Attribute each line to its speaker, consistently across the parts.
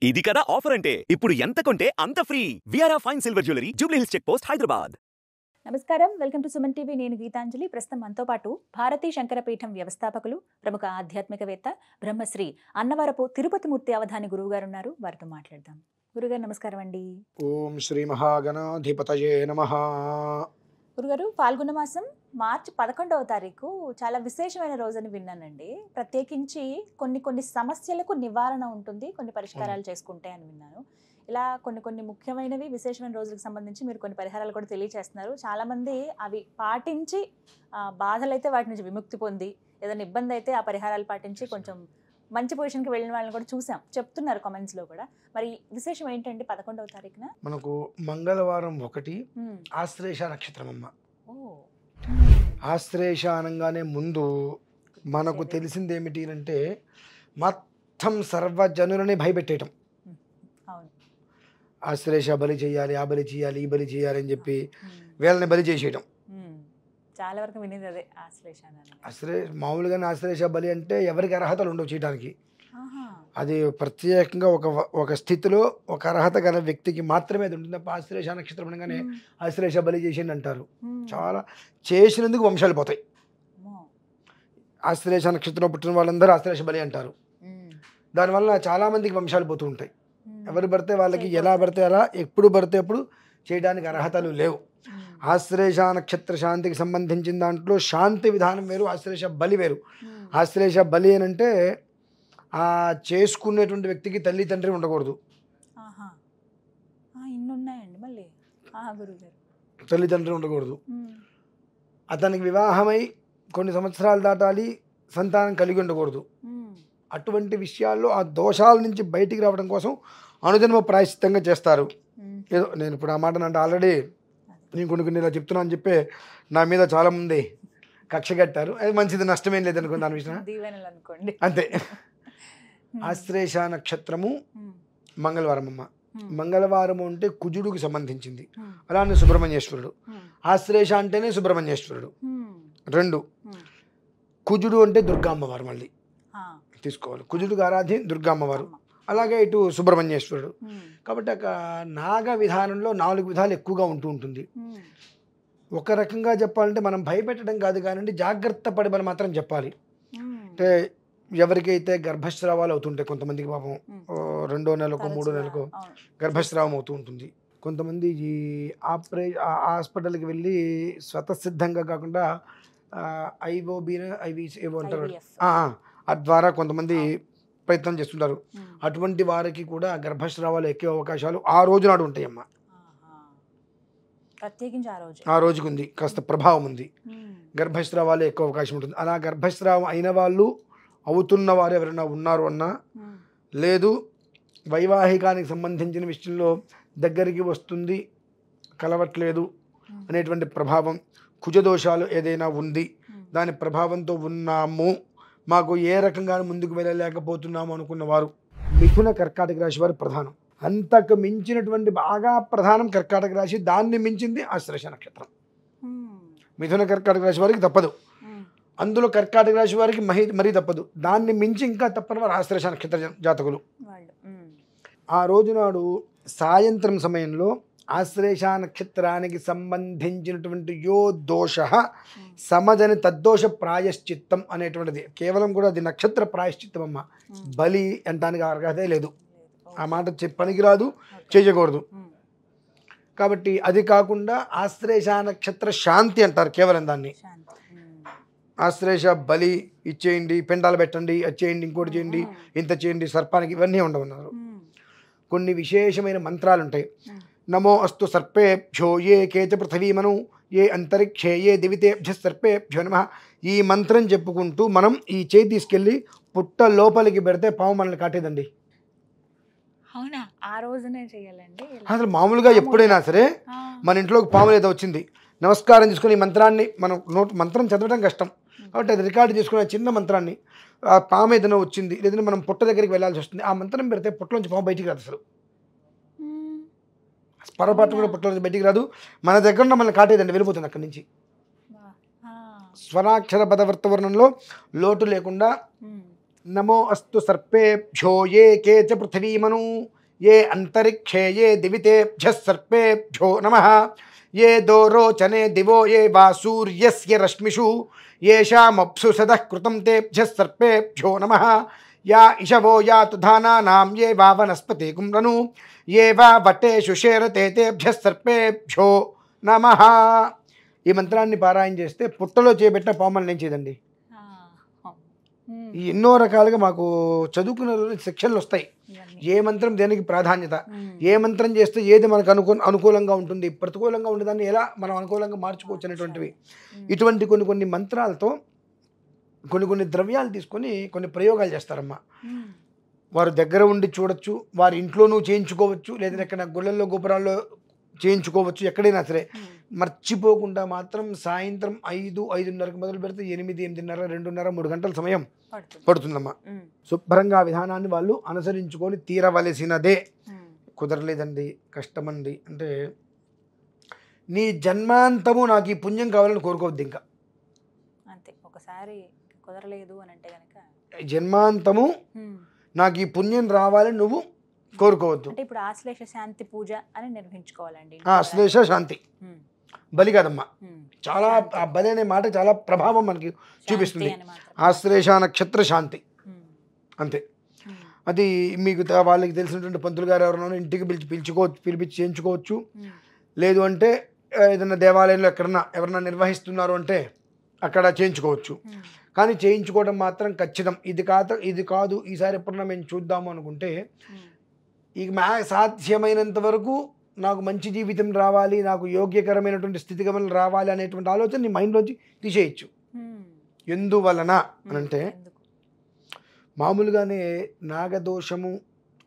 Speaker 1: ఇది కదా ఆఫర్ అంటే ఇప్పుడు ఎంత కొంటే అంత ఫ్రీ విఆర్ఆ fine silver jewellery Jubilee Hills check post Hyderabad.
Speaker 2: నమస్కారం, వెల్కమ్ టు సుమన్ టీవీ. నేను గీతాంజలి. ప్రస్తుతం మనతో పాటు భారతీ శంకరపీఠం వ్యవస్థాపకులు, ప్రముఖ ఆధ్యాత్మికవేత్త, బ్రహ్మశ్రీ అన్నవరపు తిరుపతిమూర్తి అవధాని గురువు గారు ఉన్నారు. వారితో మాట్లాడదాం. గురుగారు నమస్కారం అండి.
Speaker 3: ఓం శ్రీ మహాగణాధిపతయే నమః.
Speaker 2: గురుగారు, పాల్గొన మాసం మార్చి 11వ తారీఖు చాలా విశేషమైన రోజని విన్నానండి. ప్రత్యేకించి కొన్ని సమస్యలకు నివారణ ఉంటుంది, కొన్ని పరిష్కారాలు చేసుకుంటే అని విన్నాను. ఇలా కొన్ని ముఖ్యమైనవి విశేషమైన రోజులకు సంబంధించి మీరు కొన్ని పరిహారాలు కూడా తెలియజేస్తున్నారు. చాలామంది అవి పాటించి బాధలైతే వాటి నుంచి విముక్తి పొంది, ఏదైనా ఇబ్బంది అయితే ఆ పరిహారాలు పాటించి కొంచెం మంచి పొజిషన్కి వెళ్ళిన వాళ్ళని కూడా చూసాం, చెప్తున్నారు కామెంట్స్లో కూడా. మరి విశేషం ఏంటండి 11వ తారీఖున?
Speaker 3: మనకు మంగళవారం 1 ఆశ్లేష నక్షత్రం అమ్మ. ఆశ్లేష అనగానే ముందు మనకు తెలిసింది ఏమిటి అంటే మొత్తం సర్వజనులని భయపెట్టేయటం. ఆశ్లేష బలి చేయాలి, ఆ బలి చేయాలి, ఈ బలి చేయాలి అని చెప్పి వీళ్ళని బలి చేసేయటం.
Speaker 2: చాలా వరకు వినేది అదే
Speaker 3: మామూలుగానే ఆశ్లేష బలి అంటే ఎవరికి అర్హతలు ఉండవు చేయడానికి. అది ప్రత్యేకంగా ఒక స్థితిలో ఒక అర్హత గల వ్యక్తికి మాత్రమే అది ఉంటుంది. తప్ప ఆశ్లేష నక్షత్రం అనగానే ఆశ్లేష బలి చేసింది అంటారు. చాలా చేసినందుకు వంశాలు పోతాయి. ఆశ్లేష నక్షత్రంలో పుట్టిన వాళ్ళందరూ ఆశ్లేష బలి అంటారు. దానివల్ల చాలా మందికి వంశాలు పోతూ ఉంటాయి. ఎవరు పడితే వాళ్ళకి ఎలా పడితే అలా ఎప్పుడు పడితే అప్పుడు చేయడానికి అర్హతలు లేవు. ఆశ్లేష నక్షత్ర శాంతికి సంబంధించిన దాంట్లో శాంతి విధానం వేరు, ఆశ్లేష బలి వేరు. ఆశ్లేష బలి అని అంటే ఆ చేసుకునేటువంటి వ్యక్తికి తల్లి తండ్రి ఉండకూడదు. తల్లిదండ్రులు ఉండకూడదు. అతనికి వివాహమై కొన్ని సంవత్సరాలు దాటాలి, సంతానం కలిగి ఉండకూడదు. అటువంటి విషయాల్లో ఆ దోషాల నుంచి బయటికి రావడం కోసం అనుజన్మ ప్రాయశ్చిత్తంగా చేస్తారు. ఏదో నేను ఇప్పుడు ఆ మాట అంటే ఆల్రెడీ నేను కొన్ని ఇలా చెప్తున్నా అని చెప్పి నా మీద చాలా మంది కక్ష కట్టారు. అది మంచిది, నష్టమేం లేదనుకోండి దాని విషయం. అంతే. ఆశ్లేష నక్షత్రము మంగళవారం అమ్మ. మంగళవారం అంటే కుజుడికి సంబంధించింది. అలానే సుబ్రహ్మణ్యేశ్వరుడు. ఆశ్లేష అంటేనే సుబ్రహ్మణ్యేశ్వరుడు. 2 కుజుడు అంటే దుర్గామ్మవారు మళ్ళీ తీసుకోవాలి. కుజుడికి ఆరాధ్యం దుర్గామ్మవారు. అలాగే ఇటు సుబ్రహ్మణ్యేశ్వరుడు. కాబట్టి ఒక నాగ విధానంలో 4 విధాలు ఎక్కువగా ఉంటుంది. ఒక రకంగా చెప్పాలంటే మనం భయపెట్టడం కాదు కానీ జాగ్రత్త పడి మాత్రం చెప్పాలి. అంటే ఎవరికైతే గర్భస్రావాలు అవుతుంటాయి, కొంతమందికి పాపం 2వ నెలకు 3వ నెలకు గర్భస్రావం అవుతూ ఉంటుంది. కొంతమంది ఈ హాస్పిటల్కి వెళ్ళి స్వతసిద్ధంగా కాకుండా ఐవీఏవో అంటారు, ద్వారా కొంతమంది ప్రయత్నం చేస్తుంటారు. అటువంటి వారికి కూడా గర్భస్రావాలు ఎక్కే అవకాశాలు ఆ రోజు నాడు ఉంటాయమ్మా. ఆ రోజుకి ఉంది, కాస్త ప్రభావం ఉంది. గర్భస్రావాలు ఎక్కువ అవకాశం ఉంటుంది. అలా గర్భస్రావం అయిన వాళ్ళు, అవుతున్న వారు ఎవరైనా ఉన్నారు అన్నా, లేదు వైవాహికానికి సంబంధించిన విషయంలో దగ్గరికి వస్తుంది కలవట్లేదు అనేటువంటి ప్రభావం, కుజదోషాలు ఏదైనా ఉంది, దాని ప్రభావంతో ఉన్నాము, మాకు ఏ రకంగా ముందుకు వెళ్ళలేకపోతున్నాము అనుకున్న వారు మిథున కర్కాటక రాశి వారు ప్రధానం. అంతకు మించినటువంటి బాగా ప్రధానం కర్కాటక రాశి, దాన్ని మించింది ఆశ్లేష నక్షత్రం. మిథున కర్కాటక రాశి వారికి తప్పదు, అందులో కర్కాటక రాశి వారికి మరీ తప్పదు. దాన్ని మించి ఇంకా తప్పని వారు ఆశ్లేష నక్షత్ర జాతకులు. ఆ రోజు నాడు సాయంత్రం సమయంలో ఆశ్లేష నక్షత్రానికి సంబంధించినటువంటి యో దోష సమజని తద్దోష ప్రాయశ్చిత్తం అనేటువంటిది, కేవలం కూడా అది నక్షత్ర ప్రాయశ్చిత్తం అమ్మ. బలి అంటానికి అర్హతే లేదు, ఆ మాట పనికి రాదు, చేయకూడదు. కాబట్టి అది కాకుండా ఆశ్లేష నక్షత్ర శాంతి అంటారు కేవలం దాన్ని. ఆశ్లేష బలి ఇచ్చేయండి, పెండాలు పెట్టండి, అది చేయండి, ఇంకోటి చేయండి, ఇంత చేయండి, సర్పానికి, ఇవన్నీ ఉండవన్నారు. కొన్ని విశేషమైన మంత్రాలు ఉంటాయి. నమో అస్తు సర్పేభ్యో ఏ కేచ పృథివీమను ఏ అంతరిక్షే ఏ దివితేభ్య సర్పేభ్యో నమః. ఈ మంత్రం చెప్పుకుంటూ మనం ఈ చేయి తీసుకెళ్ళి పుట్ట లోపలికి పెడితే పాము మనల్ని కాటేదండి.
Speaker 2: అవునా? ఆ రోజునే చేయాలండి?
Speaker 3: అసలు మామూలుగా ఎప్పుడైనా సరే మన ఇంట్లోకి పాము ఏదో వచ్చింది, నమస్కారం చేసుకుని ఈ మంత్రాన్ని, మనం మంత్రం చదవడం కష్టం కాబట్టి అది రికార్డు చేసుకునే చిన్న మంత్రాన్ని, ఆ పాము ఏదైనా వచ్చింది లేదంటే మనం పుట్ట దగ్గరికి వెళ్ళాల్సి వస్తుంది, ఆ మంత్రం పెడితే పుట్టలోంచి పాము బయటికి రాదు. అసలు పొరపాటు కూడా పుట్టలోంచి బయటికి రాదు. మన దగ్గర ఉన్న మనల్ని కాటేదండి, వెళ్ళిపోతుంది అక్కడి నుంచి. స్వరాక్షర పదవర్త వర్ణంలో లోటు లేకుండా నమో అస్తు సర్పేభ్యో ఏ కే చ పృథివీమను ఏ అంతరిక్షే ఏ దివితేభ్యః సర్పేభ్యో నమః ఏ దోరోచనే దివో ఏ వా సూర్యస్య రశ్మిషు ఏషామప్సు సదః కృతం తేభ్యః సర్పేభ్యో నమః యా ఇషవో యాతు ధానానాం ఏ వా వనస్పతి కుమ్రను ఏ వా వటేషు షేరతే తేభ్యః సర్పేభ్యో నమః. ఈ మంత్రాన్ని పారాయణ చేస్తే పుట్టలో చేపెట్టిన పాములను ఏం చేయదండి. ఈ ఎన్నో రకాలుగా మాకు చదువుకున్న శిక్షణలు వస్తాయి. ఏ మంత్రం దేనికి ప్రాధాన్యత, ఏ మంత్రం చేస్తే ఏది మనకు అనుకూలంగా ఉంటుంది, ప్రతికూలంగా ఉండేదాన్ని ఎలా మనం అనుకూలంగా మార్చుకోవచ్చు అనేటువంటివి. ఇటువంటి కొన్ని మంత్రాలతో కొన్ని ద్రవ్యాలు తీసుకొని కొన్ని ప్రయోగాలు చేస్తారమ్మా. వారు దగ్గర ఉండి చూడొచ్చు, వారి ఇంట్లోనూ చేయించుకోవచ్చు, లేదా ఎక్కడ గుళ్ళల్లో గోపురాల్లో చేయించుకోవచ్చు, ఎక్కడైనా సరే. మర్చిపోకుండా మాత్రం సాయంత్రం 5-5:30కి మొదలు పెడితే 8, 8:30, 2:30, 3 గంటల సమయం పడుతుందమ్మా. శుభ్రంగా విధానాన్ని వాళ్ళు అనుసరించుకొని తీరవలసినదే. కుదరలేదండి, కష్టమండి అంటే నీ జన్మాంతము నాకు ఈ పుణ్యం కావాలని కోరుకోవద్దు. ఇంకా
Speaker 2: అంతే, ఒకసారి కుదరలేదు అని అంటే కనుక
Speaker 3: జన్మాంతము నాకు ఈ పుణ్యం రావాలని నువ్వు కోరుకోవద్దు.
Speaker 2: అంటే ఇప్పుడు ఆశ్లేష శాంతి పూజ అని నిర్వహించుకోవాలండి.
Speaker 3: ఆశ్లేష శాంతి బలి కాదమ్మా. చాలా ఆ బలి అనే మాట చాలా ప్రభావం మనకి చూపిస్తుంది. ఆశ్లేష నక్షత్ర శాంతి అంతే. అది మీకు వాళ్ళకి తెలిసినటువంటి పంతులు గారు ఎవరైనా ఇంటికి పిలిపించి చేయించుకోవచ్చు. లేదు అంటే ఏదైనా దేవాలయంలో ఎవరన్నా నిర్వహిస్తున్నారు అంటే అక్కడ చేయించుకోవచ్చు. కానీ చేయించుకోవడం మాత్రం ఖచ్చితం. ఇది కాదు ఈసారి ఎప్పుడన్నా మేము చూద్దాము అనుకుంటే ఇక సాధ్యమైనంత వరకు నాకు మంచి జీవితం రావాలి, నాకు యోగ్యకరమైనటువంటి స్థితిగమనం రావాలి అనేటువంటి ఆలోచన నీ మైండ్లోంచి తీసేయచ్చు. ఎందువలన అనంటే మామూలుగానే నాగదోషము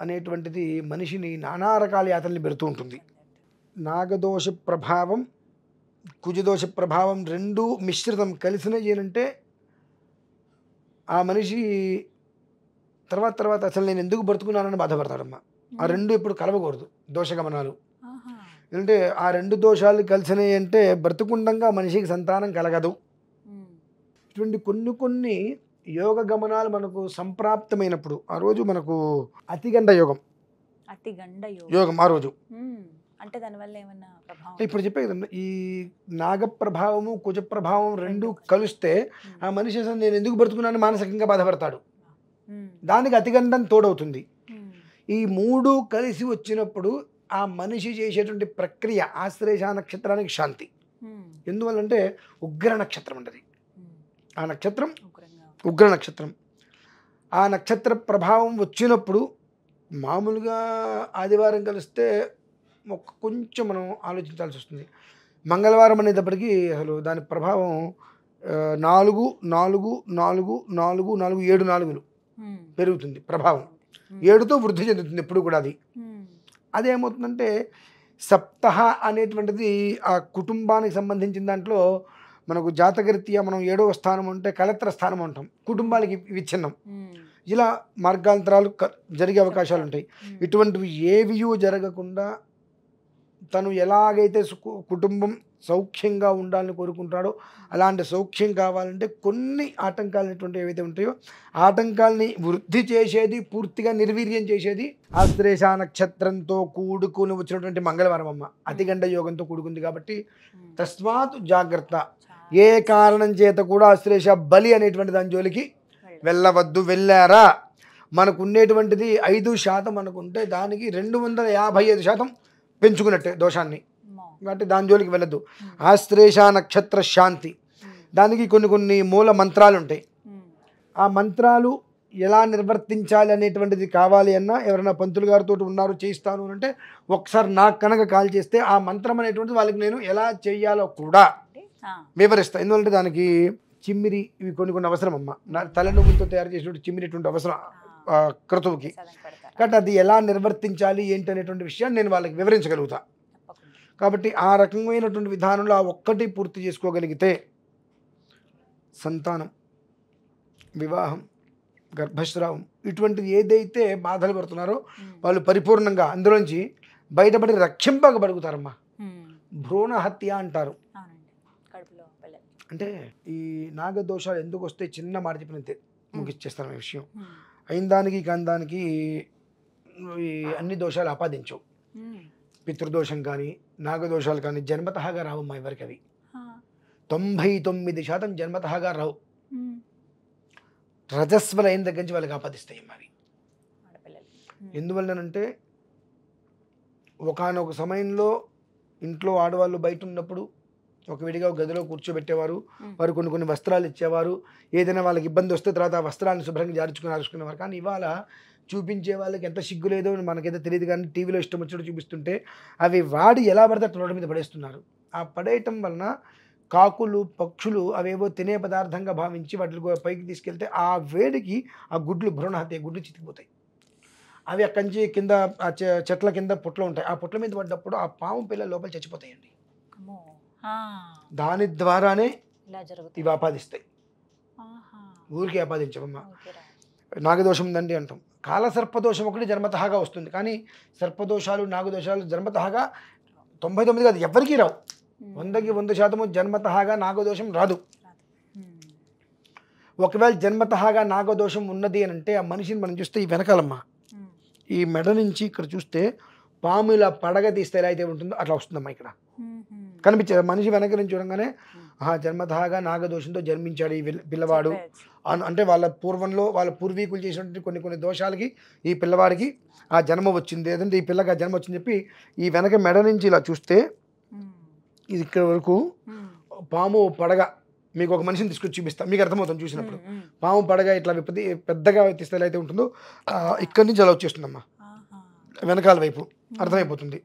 Speaker 3: అనేటువంటిది మనిషిని నానా రకాల యాతనలు పెడుతూ ఉంటుంది. నాగదోష ప్రభావం, కుజదోష ప్రభావం రెండూ మిశ్రితం కలిసినవి ఏంటంటే ఆ మనిషి తర్వాత అసలు నేను ఎందుకు బ్రతుకున్నానని బాధపడతాడమ్మా. ఆ రెండు ఎప్పుడు కలవకూడదు దోషగమనాలు. ఎందుకంటే ఆ రెండు దోషాలు కలిసినాయి అంటే బ్రతుకుండంగా మనిషికి సంతానం కలగదు. ఇటువంటి కొన్ని యోగ గమనాలు మనకు సంప్రాప్తమైనప్పుడు ఆ రోజు మనకు అతిగండ యోగం ఆ రోజు.
Speaker 2: అంటే దానివల్ల ఏమన్నా ప్రభావం?
Speaker 3: ఇప్పుడు చెప్పే కదండి, ఈ నాగ ప్రభావము కుజ ప్రభావం రెండు కలిస్తే ఆ మనిషి అసలు నేను ఎందుకు బ్రతుకున్నాను మానసికంగా బాధపడతాడు. దానికి అతిగండం తోడవుతుంది. ఈ మూడు కలిసి వచ్చినప్పుడు ఆ మనిషి చేసేటువంటి ప్రక్రియ ఆశ్లేష నక్షత్రానికి శాంతి. ఎందువల్లంటే ఉగ్ర నక్షత్రం ఉంటుంది. ఆ నక్షత్రం ఉగ్ర నక్షత్రం. ఆ నక్షత్ర ప్రభావం వచ్చినప్పుడు మామూలుగా ఆదివారం కలిస్తే కొంచెం మనం ఆలోచించాల్సి వస్తుంది. మంగళవారం అనేటప్పటికీ అసలు దాని ప్రభావం 4, 4, 4, 4, 4, 7 నాలుగులు పెరుగుతుంది ప్రభావం. 7తో వృద్ధి చెందుతుంది ఎప్పుడు కూడా. అదేమవుతుందంటే సప్తహ అనేటువంటిది ఆ కుటుంబానికి సంబంధించిన దాంట్లో మనకు జాతకరీత్యా మనం 7వ స్థానం అంటే కలత్ర స్థానం అంటాం. కుటుంబాలకి విచ్ఛిన్నం. ఇలా మార్గాంతరాలు జరిగే అవకాశాలు ఉంటాయి. ఇటువంటివి ఏవియూ జరగకుండా తను ఎలాగైతే కుటుంబం సౌఖ్యంగా ఉండాలని కోరుకుంటాడో అలాంటి సౌఖ్యం కావాలంటే కొన్ని ఆటంకాలు అనేటువంటి ఏవైతే ఉంటాయో ఆటంకాలని వృద్ధి చేసేది, పూర్తిగా నిర్వీర్యం చేసేది ఆశ్లేష నక్షత్రంతో కూడుకుని వచ్చినటువంటి మంగళవారం అమ్మ. అతిగండ యోగంతో కూడుకుంది కాబట్టి తస్మాత్ జాగ్రత్త. ఏ కారణం చేత కూడా ఆశ్లేష బలి అనేటువంటి దాని జోలికి వెళ్ళవద్దు. వెళ్ళారా మనకు ఉండేటువంటిది 5% అనుకుంటే దానికి 255% పెంచుకున్నట్టే దోషాన్ని. కాబట్టి దాని జోలికి వెళ్ళద్దు. ఆశ్లేష నక్షత్ర శాంతి, దానికి కొన్ని మూల మంత్రాలు ఉంటాయి. ఆ మంత్రాలు ఎలా నిర్వర్తించాలి అనేటువంటిది కావాలి అన్నా ఎవరైనా పంతులు గారితో ఉన్నారు చేయిస్తాను అంటే ఒకసారి నాకు కనుక కాల్ చేస్తే ఆ మంత్రం అనేటువంటిది వాళ్ళకి నేను ఎలా చేయాలో కూడా వివరిస్తాను. ఎందుకంటే దానికి చిమ్మిరి ఇవి కొన్ని అవసరం అమ్మ. తలనువ్వులతో తయారు చేసినటువంటి చిమ్మిరిటువంటి అవసరం క్రతువుకి. కాబట్టి అది ఎలా నిర్వర్తించాలి ఏంటి అనేటువంటి విషయాన్ని నేను వాళ్ళకి వివరించగలుగుతా. కాబట్టి ఆ రకమైనటువంటి విధానంలో ఆ ఒక్కటి పూర్తి చేసుకోగలిగితే సంతానం, వివాహం, గర్భస్రావం ఇటువంటిది ఏదైతే బాధలు పడుతున్నారో వాళ్ళు పరిపూర్ణంగా అందులోంచి బయటపడి రక్షింపగలుగుతారమ్మా. భ్రూణ హత్య అంటారు. అంటే ఈ నాగదోషాలు ఎందుకు వస్తే చిన్న మాట చెప్పినంతే ముగిచ్చేస్తాను ఈ విషయం. అయిన దానికి కాని దానికి ఈ అన్ని దోషాలు ఆపాదించవు. పితృదోషం కానీ నాగదోషాలు కానీ జన్మతహాగా రావమ్మా ఎవరికి. అవి 99% జన్మతహాగా రావు. రజస్వల అయిన దగ్గర నుంచి వాళ్ళకి ఆపాదిస్తాయి మరి. ఎందువల్లనంటే ఒకానొక సమయంలో ఇంట్లో ఆడవాళ్ళు బయట ఉన్నప్పుడు ఒక విడిగా గదిలో కూర్చోబెట్టేవారు. వారు కొన్ని వస్త్రాలు ఇచ్చేవారు. ఏదైనా వాళ్ళకి ఇబ్బంది వస్తే తర్వాత ఆ వస్త్రాలను శుభ్రంగా జారుచుకునేవారు. కానీ ఇవాళ చూపించే వాళ్ళకి ఎంత సిగ్గు లేదో మనకైతే తెలియదు, కానీ టీవీలో ఇష్టం వచ్చినట్టు చూపిస్తుంటే అవి వాడి ఎలా పడితే అట్లా రోడ్డు మీద పడేస్తున్నారు. ఆ పడేయటం వలన కాకులు పక్షులు అవేవో తినే పదార్థంగా భావించి వాటిని పైకి తీసుకెళ్తే ఆ వేడికి ఆ గుడ్లు భ్రూణహత్య గుడ్లు చితికిపోతాయి. అవి అక్కడి నుంచి కింద ఆ చెట్ల కింద పుట్లు ఉంటాయి. ఆ పుట్ల మీద పడ్డప్పుడు ఆ పాము పిల్లలు లోపల చచ్చిపోతాయండి. దాని ద్వారానే ఇవి ఆపాదిస్తాయి. ఊరికి ఆపాదించమమ్మా. నాగదోషం ఉందండి అంటాం. కాలసర్పదోషం ఒకటి జన్మతహాగా వస్తుంది. కానీ సర్పదోషాలు నాగదోషాలు జన్మతహాగా 99 కాదు ఎవరికీ రావు. 100కి 100% జన్మతహాగా నాగదోషం రాదు. ఒకవేళ జన్మతహాగా నాగదోషం ఉన్నది అని అంటే ఆ మనిషిని మనం చూస్తే ఈ వెనకాలమ్మా ఈ మెడ నుంచి ఇక్కడ చూస్తే పాము ఇలా పడగ తీస్తే ఎలా అయితే ఉంటుందో అట్లా వస్తుందమ్మా. ఇక్కడ కనిపించేది మనిషి వెనక నుంచి చూడంగానే జన్మతహాగా నాగదోషంతో జన్మించాడు ఈ పిల్లవాడు అంటే వాళ్ళ పూర్వంలో వాళ్ళ పూర్వీకులు చేసినటువంటి కొన్ని దోషాలకి ఈ పిల్లవాడికి ఆ జన్మ వచ్చింది, ఏదంటే ఈ పిల్లకి ఆ జన్మ వచ్చింది చెప్పి ఈ వెనక మెడ నుంచి ఇలా చూస్తే ఇది ఇక్కడ వరకు పాము పడగ మీకు ఒక మనిషిని తీసుకొచ్చి చూపిస్తాను, మీకు అర్థమవుతుంది చూసినప్పుడు. పాము పడగ ఇట్లా పెద్దగా తీస్తే ఎలా అయితే ఉంటుందో ఇక్కడి నుంచి అలా వచ్చేస్తుందమ్మా వెనకాల వైపు. అర్థమైపోతుంది.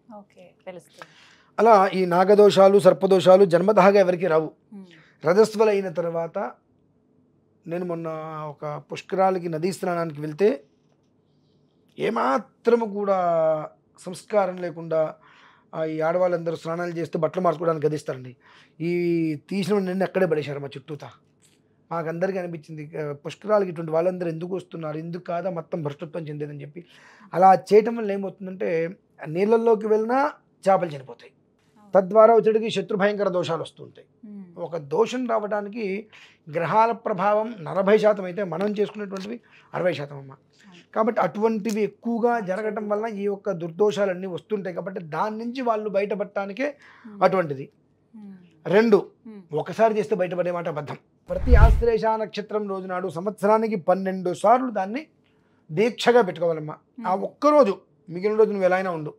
Speaker 3: అలా ఈ నాగదోషాలు సర్పదోషాలు జన్మతహాగా ఎవరికి రావు. రజస్వల అయిన తర్వాత నేను మొన్న ఒక పుష్కరాలకి నదీ స్నానానికి వెళ్తే ఏమాత్రము కూడా సంస్కారం లేకుండా ఈ ఆడవాళ్ళందరూ స్నానాలు చేస్తే బట్టలు మార్చుకోవడానికి గదిస్తారండి. ఈ తీసిన నిన్ను అక్కడే పడేశారు మా చుట్టూతా. మాకందరికీ అనిపించింది పుష్కరాలకి ఇటువంటి వాళ్ళందరూ ఎందుకు వస్తున్నారు, ఎందుకు కాదా మొత్తం భ్రష్టత్వం చెందేదని చెప్పి. అలా చేయటం వల్ల ఏమవుతుందంటే నీళ్ళల్లోకి వెళ్ళినా చేపలు చనిపోతాయి. తద్వారా వచ్చేటికి శత్రుభయంకర దోషాలు వస్తుంటాయి. ఒక దోషం రావడానికి గ్రహాల ప్రభావం 40% అయితే మనం చేసుకునేటువంటివి 60% అమ్మ. కాబట్టి అటువంటివి ఎక్కువగా జరగటం వల్ల ఈ యొక్క దుర్దోషాలన్నీ వస్తుంటాయి. కాబట్టి దాని నుంచి వాళ్ళు బయటపడటానికే అటువంటిది. 2 ఒకసారి చేస్తే బయటపడే మాట అబద్ధం. ప్రతి ఆశ్లేష నక్షత్రం రోజు నాడు సంవత్సరానికి 12 సార్లు దాన్ని దీక్షగా పెట్టుకోవాలమ్మా. ఆ ఒక్కరోజు మిగిలిన రోజు నువ్వు ఎలా అయినా ఉండు,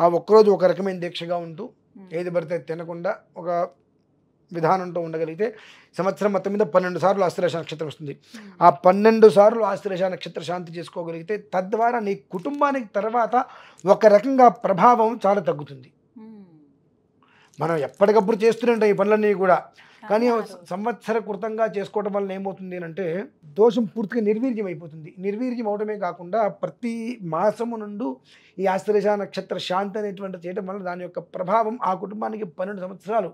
Speaker 3: ఆ ఒక్కరోజు ఒక రకమైన దీక్షగా ఉంటూ ఏది పడితే తినకుండా ఒక విధానంతో ఉండగలిగితే సంవత్సరం మొత్తం మీద 12 సార్లు ఆశ్లేష నక్షత్రం వస్తుంది. ఆ 12 సార్లు ఆశ్లేష నక్షత్ర శాంతి చేసుకోగలిగితే తద్వారా నీ కుటుంబానికి తర్వాత ఒక రకంగా ప్రభావం చాలా తగ్గుతుంది. మనం ఎప్పటికప్పుడు చేస్తూనే ఉంటాం ఈ పనులన్నీ కూడా, కానీ సంవత్సర కృతంగా చేసుకోవడం వల్ల ఏమవుతుంది అంటే దోషం పూర్తిగా నిర్వీర్యం అయిపోతుంది. నిర్వీర్యం అవడమే కాకుండా ప్రతి మాసము నుండి ఈ ఆశ్లేష నక్షత్ర శాంతి అనేటువంటి చేయడం వల్ల దాని యొక్క ప్రభావం ఆ కుటుంబానికి 12 సంవత్సరాలు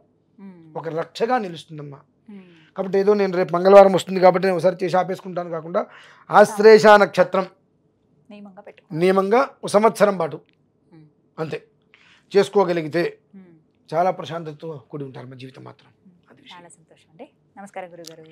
Speaker 3: ఒక రక్షగా నిలుస్తుందమ్మా. కాబట్టి ఏదో నేను రేపు మంగళవారం వస్తుంది కాబట్టి నేను ఒకసారి చేసి ఆపేసుకుంటాను కాకుండా ఆశ్లేష నక్షత్రం నియమంగా ఒక సంవత్సరం పాటు అంతే చేసుకోగలిగితే చాలా ప్రశాంతతతో కూడి ఉంటారు మా జీవితం మాత్రం. అది
Speaker 2: చాలా సంతోషం అండి. నమస్కారం గురుగారు.